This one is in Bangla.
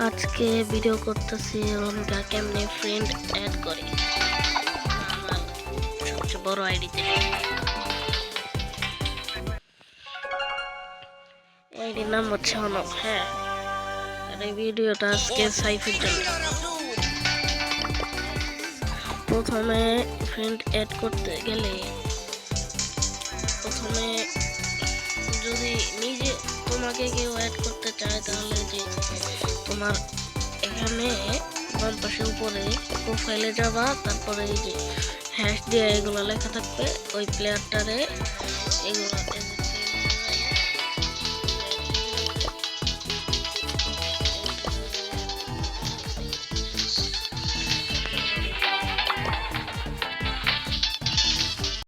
আজকে ভিডিও করতেছি রনকা কেমনে ফ্রেন্ড অ্যাড করে আমার সবচেয়ে বড় আইডিতে। আইডির নাম হচ্ছে অনক। হ্যাঁ, আর এই ভিডিওটা আজকে সাইফের জন্য। প্রথমে ফ্রেন্ড অ্যাড করতে গেলে প্রথমে যদি নিজে তোমাকে কেউ অ্যাড করতে চায় তাহলে যে তোমার এখানে বাম পাশে উপরে প্রোফাইলে যাবা, তারপরে এই যে হ্যাশ দিয়ে এগুলো লেখা থাকবে, ওই প্লেয়ারটারে এগুলো